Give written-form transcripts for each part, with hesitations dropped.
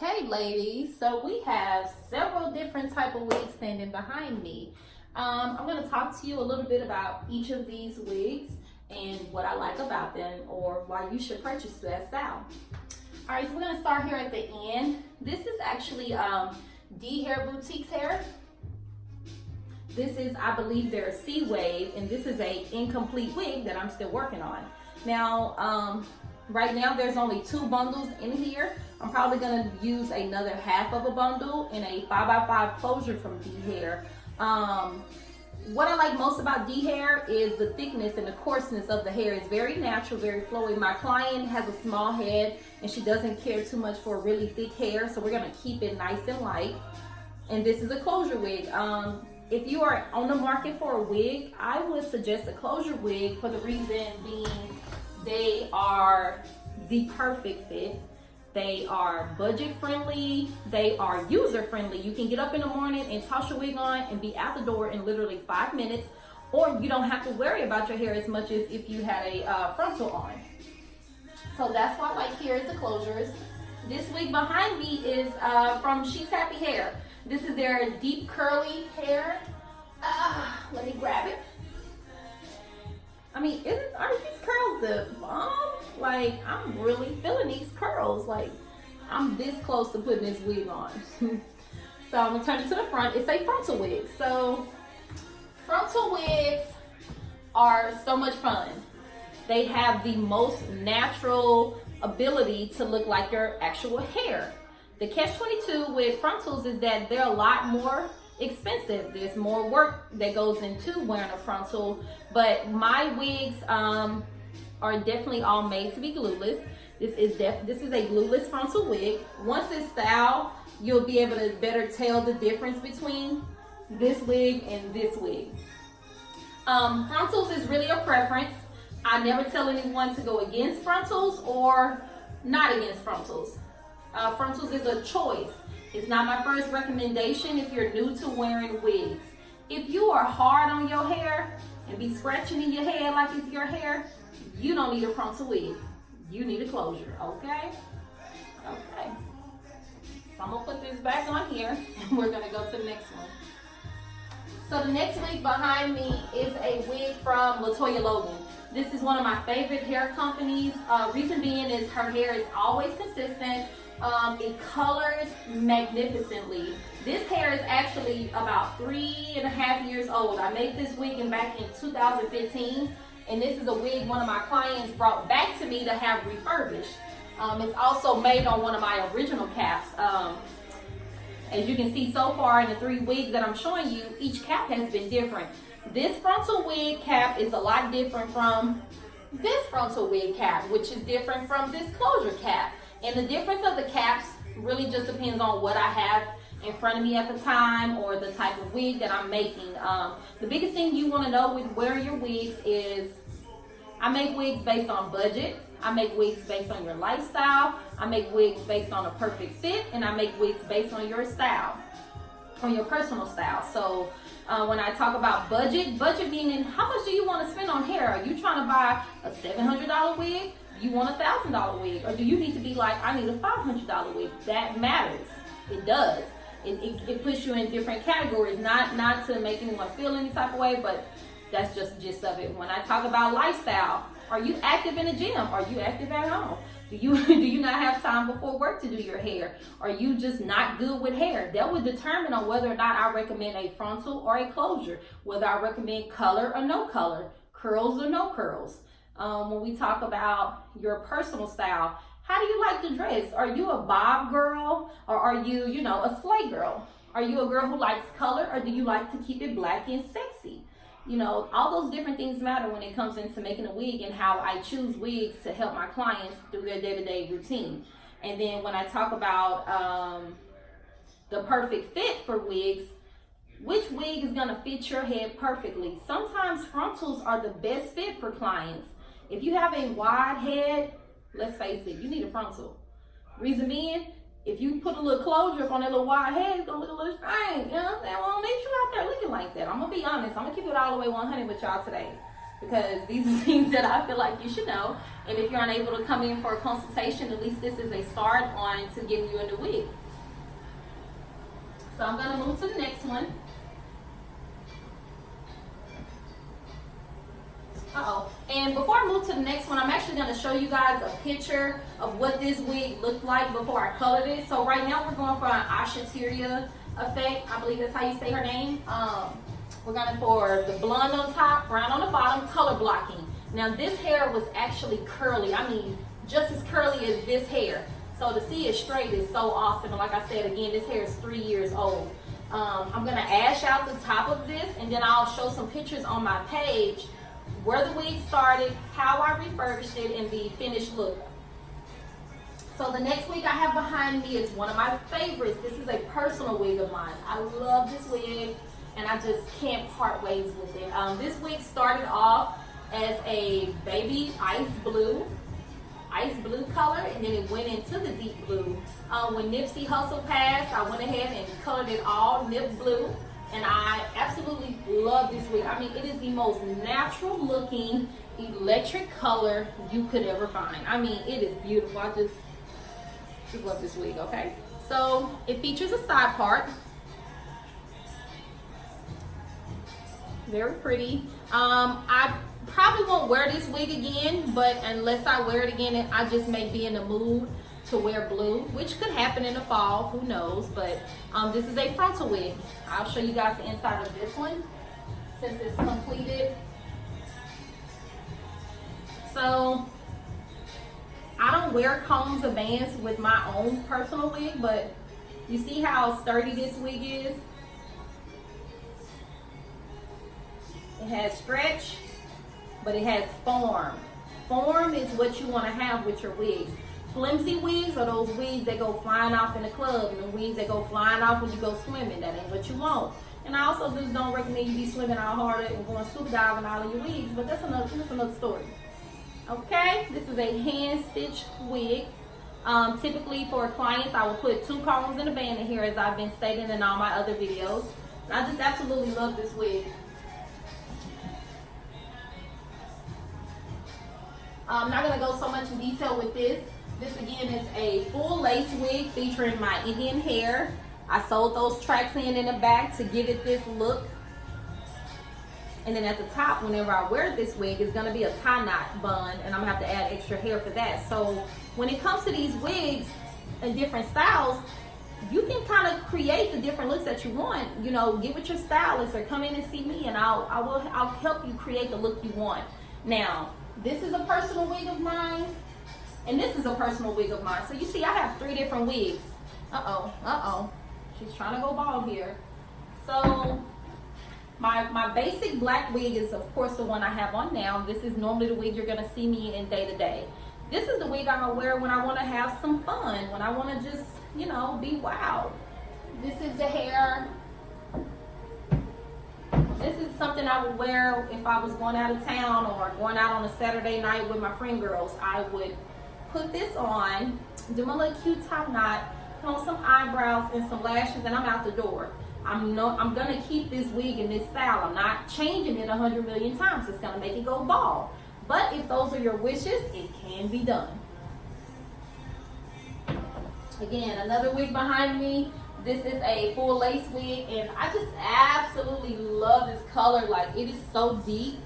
Okay, ladies, so we have several different type of wigs standing behind me. I'm going to talk to you a little bit about each of these wigs and what I like about them or why you should purchase that style. All right, so we're going to start here at the end. This is actually D Hair Boutique's hair. This is, I believe, their C Wave, and this is a incomplete wig that I'm still working on. Now, right now there's only 2 bundles in here. I'm probably gonna use another half of a bundle in a 5x5 closure from D Hair. What I like most about D Hair is the thickness and the coarseness of the hair. It's very natural, very flowy. My client has a small head and she doesn't care too much for really thick hair, so we're gonna keep it nice and light. And this is a closure wig. If you are on the market for a wig, I would suggest a closure wig for the reason being they are the perfect fit. They are budget friendly. They are user friendly. You can get up in the morning and toss your wig on and be out the door in literally 5 minutes, or you don't have to worry about your hair as much as if you had a frontal on. So that's why I like here is the closures. This wig behind me is from She's Happy Hair. This is their deep curly hair. Let me grab it. I mean, aren't these curls the bomb? Like, I'm really feeling these curls. Like, I'm this close to putting this wig on. So I'm gonna turn it to the front. It's a frontal wig. So frontal wigs are so much fun. They have the most natural ability to look like your actual hair. The catch-22 with frontals is that they're a lot more expensive. There's more work that goes into wearing a frontal, but my wigs are definitely all made to be glueless. This is a glueless frontal wig. Once it's styled, you'll be able to better tell the difference between this wig and this wig. Frontals is really a preference. I never tell anyone to go against frontals or not against frontals. Frontals is a choice. It's not my first recommendation if you're new to wearing wigs. If you are hard on your hair and be scratching in your head like it's your hair, you don't need a frontal wig. You need a closure, okay? Okay. So I'm gonna put this back on here and we're gonna go to the next one. So the next wig behind me is a wig from Latoya Logan. This is one of my favorite hair companies. Reason being is her hair is always consistent. It colors magnificently. This hair is actually about 3.5 years old. I made this wig back in 2015, and this is a wig one of my clients brought back to me to have refurbished. It's also made on one of my original caps. As you can see so far in the 3 wigs that I'm showing you, each cap has been different. This frontal wig cap is a lot different from this frontal wig cap, which is different from this closure cap. And the difference of the caps really just depends on what I have in front of me at the time or the type of wig that I'm making. The biggest thing you want to know with wearing your wigs is I make wigs based on budget. I make wigs based on your lifestyle. I make wigs based on a perfect fit, and I make wigs based on your style, on your personal style. So when I talk about budget meaning how much do you want to spend on hair? Are you trying to buy a $700 wig? You want a $1,000 wig? Or do you need to be like, I need a $500 wig? That matters. It does. It puts you in different categories, not to make anyone feel any type of way, but that's just the gist of it. When I talk about lifestyle, are you active in the gym? Are you active at home? Do you not have time before work to do your hair? Are you just not good with hair? That would determine on whether or not I recommend a frontal or a closure, whether I recommend color or no color, curls or no curls. When we talk about your personal style, how do you like to dress? Are you a bob girl, or are you, a slay girl? Are you a girl who likes color, or do you like to keep it black and sexy? All those different things matter when it comes into making a wig and how I choose wigs to help my clients through their day-to-day routine. And then when I talk about the perfect fit for wigs, which wig is gonna fit your head perfectly? Sometimes frontals are the best fit for clients. If you have a wide head, let's face it, you need a frontal. Reason being, if you put a little closure up on that little wide head, it's gonna look a little strange. You know what I'm saying? We don't need you out there looking like that. I'm gonna be honest. I'm gonna keep it all the way 100 with y'all today. because these are things that I feel like you should know. And if you're unable to come in for a consultation, at least this is a start on to getting you a new wig. So I'm gonna move to the next one. And before I move to the next one, I'm actually going to show you guys a picture of what this wig looked like before I colored it. So right now we're going for an Ashateria effect. I believe that's how you say her name. We're going for the blonde on top, brown on the bottom, color blocking. Now this hair was actually curly. I mean, just as curly as this hair. So to see it straight is so awesome. And like I said, again, this hair is 3 years old. I'm going to ash out the top of this, and then I'll show some pictures on my page where the wig started, how I refurbished it, and the finished look. So the next wig I have behind me is one of my favorites. This is a personal wig of mine. I love this wig, and I just can't part ways with it. This wig started off as a baby ice blue color, and then it went into the deep blue. When Nipsey Hussle passed, I went ahead and colored it all nip blue. And I absolutely love this wig. I mean, it is the most natural looking electric color you could ever find. I mean, it is beautiful. I just love this wig, okay? So it features a side part. Very pretty. I probably won't wear this wig again, but unless I wear it again, I just may be in the mood to wear blue, which could happen in the fall, who knows. But this is a frontal wig. I'll show you guys the inside of this one since it's completed. So I don't wear combs or bands with my own personal wig, but you see how sturdy this wig is? It has stretch, but it has form. Form is what you want to have with your wigs. Flimsy wigs are those wigs that go flying off in the club, and the wigs that go flying off when you go swimming. That ain't what you want. And I also just don't recommend you be swimming all hard and going scuba diving all of your wigs, but that's another story. Okay, this is a hand stitched wig. Typically for clients, I will put 2 combs in a band in here, as I've been stating in all my other videos. I just absolutely love this wig. I'm not going to go so much in detail with this. This again is a full lace wig featuring my Indian hair. I sewed those tracks in the back to give it this look. And then at the top, whenever I wear this wig, it's going to be a tie knot bun, and I'm going to have to add extra hair for that. So when it comes to these wigs in different styles, you can kind of create the different looks that you want. You know, get with your stylist or come in and see me, and I'll help you create the look you want. Now, this is a personal wig of mine, and this is a personal wig of mine. So you see, I have 3 different wigs. She's trying to go bald here. So my basic black wig is, of course, the one I have on now. This is normally the wig you're going to see me in day to day. This is the wig I'm going to wear when I want to have some fun, when I want to just, you know, be wild. This is the hair. This is something I would wear if I was going out of town or going out on a Saturday night with my friend girls. I would put this on, do my little cute top knot, put on some eyebrows and some lashes, and I'm out the door. I'm gonna keep this wig in this style. I'm not changing it 100 million times. It's gonna make it go bald. But if those are your wishes, it can be done. Again, another wig behind me. This is a full lace wig, and I just absolutely love this color. Like, it is so deep.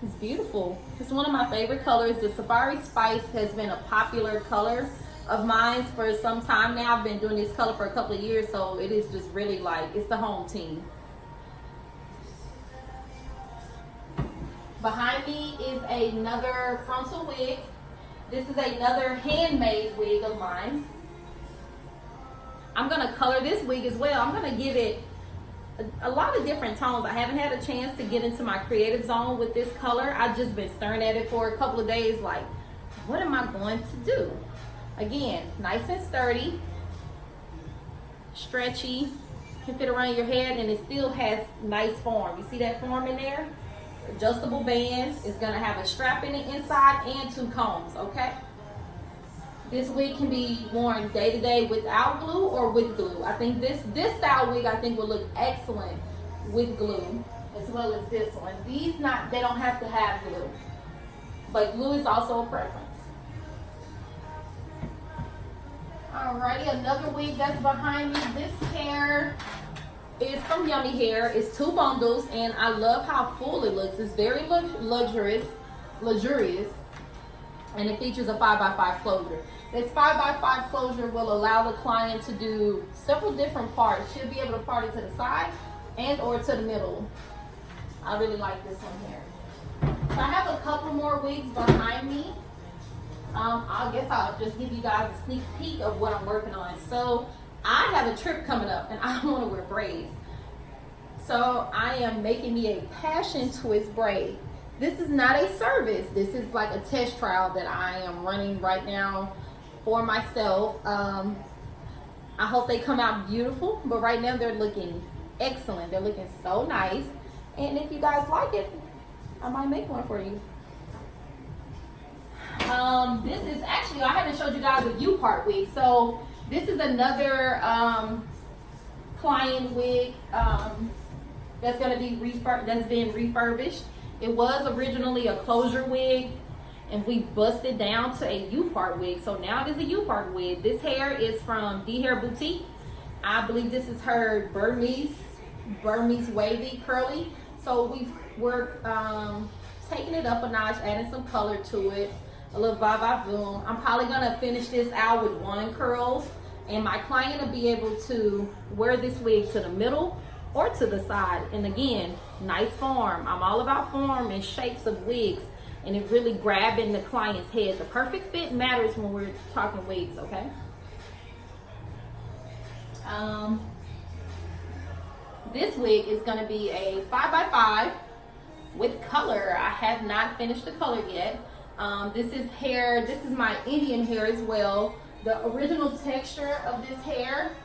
It's beautiful. It's one of my favorite colors. The Safari Spice has been a popular color of mine for some time now. I've been doing this color for a couple of years, so it is just really like, it's the home team. Behind me is another frontal wig. This is another handmade wig of mine. I'm gonna color this wig as well. I'm gonna give it a lot of different tones. I haven't had a chance to get into my creative zone with this color. I've just been staring at it for a couple of days like, what am I going to do? Again, nice and sturdy, stretchy, can fit around your head, and it still has nice form. You see that form in there? Adjustable bands. It's gonna have a strap in the inside and 2 combs, okay? This wig can be worn day to day without glue or with glue. I think this style wig I think will look excellent with glue, as well as this one. These they don't have to have glue, but glue is also a preference. Alrighty, another wig that's behind me. This hair is from Yummy Hair. It's 2 bundles, and I love how full it looks. It's very luxurious, and it features a 5x5 closure. This 5x5 closure will allow the client to do several different parts. She'll be able to part it to the side and or to the middle. I really like this one here. So I have a couple more wigs behind me. I guess I'll just give you guys a sneak peek of what I'm working on. So I have a trip coming up and I want to wear braids. So I am making me a passion twist braid. This is not a service. This is like a test trial that I am running right now for myself. I hope they come out beautiful, but right now they're looking excellent. They're looking so nice. And if you guys like it, I might make one for you. This is actually, I haven't showed you guys a U-part wig. So this is another client wig that's going to be been refurbished. It was originally a closure wig, and we busted down to a U-part wig. So now it is a U-part wig. This hair is from D Hair Boutique. I believe this is her Burmese wavy curly. So we're taking it up a notch, adding some color to it, a little va-va-voom. I'm probably gonna finish this out with 1 curl, and my client will be able to wear this wig to the middle or to the side. And again, nice form. I'm all about form and shapes of wigs, and it really grabbing the client's head. The perfect fit matters when we're talking wigs, okay? This wig is gonna be a 5x5 with color. I have not finished the color yet. This is hair, this is my Indian hair as well. The original texture of this hair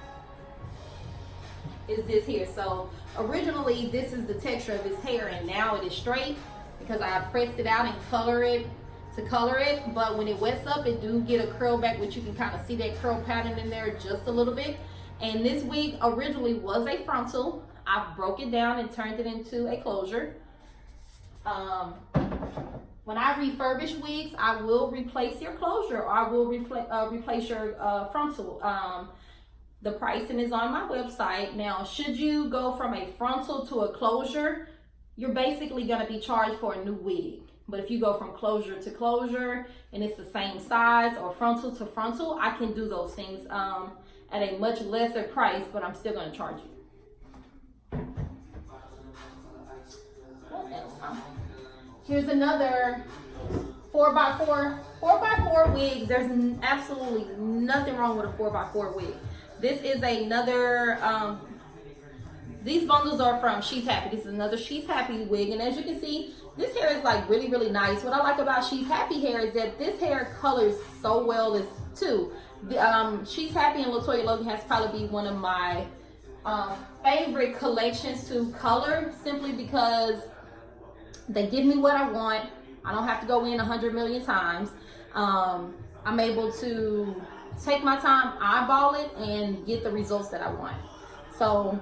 is this here. So originally this is the texture of his hair, and now it is straight because I pressed it out and color it. But when it wets up, it do get a curl back, which you can kind of see that curl pattern in there just a little bit. And this wig originally was a frontal. I broke it down and turned it into a closure. When I refurbish wigs, I will replace your closure, or I will replace your frontal. The pricing is on my website. Now, should you go from a frontal to a closure, you're basically going to be charged for a new wig. But if you go from closure to closure and it's the same size, or frontal to frontal, I can do those things at a much lesser price, but I'm still going to charge you. What else, huh? Here's another 4x4 wig. There's absolutely nothing wrong with a 4x4 wig. This is another, these bundles are from She's Happy. This is another She's Happy wig. And as you can see, this hair is like really, really nice. What I like about She's Happy hair is that this hair colors so well as too. She's Happy and Latoya Logan has probably be one of my favorite collections to color, simply because they give me what I want. I don't have to go in 100 million times. I'm able to take my time, eyeball it, and get the results that I want. So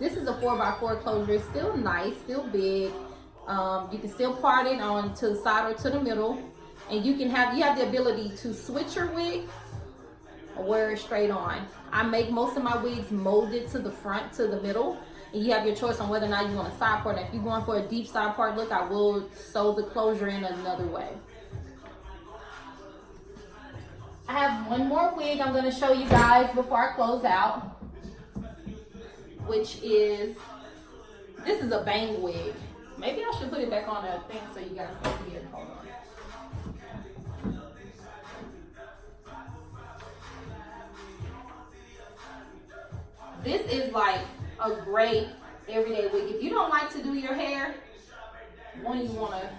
this is a 4x4 closure. It's still nice, still big. You can still part it on to the side or to the middle, and you have the ability to switch your wig or wear it straight on. I make most of my wigs molded to the front, to the middle, and you have your choice on whether or not you want a side part. If you're going for a deep side part look, I will sew the closure in another way. I have one more wig I'm going to show you guys before I close out, which is, this is a bang wig. Maybe I should put it back on a thing so you guys can see it. Hold on. This is like a great everyday wig. If you don't like to do your hair, one, you want to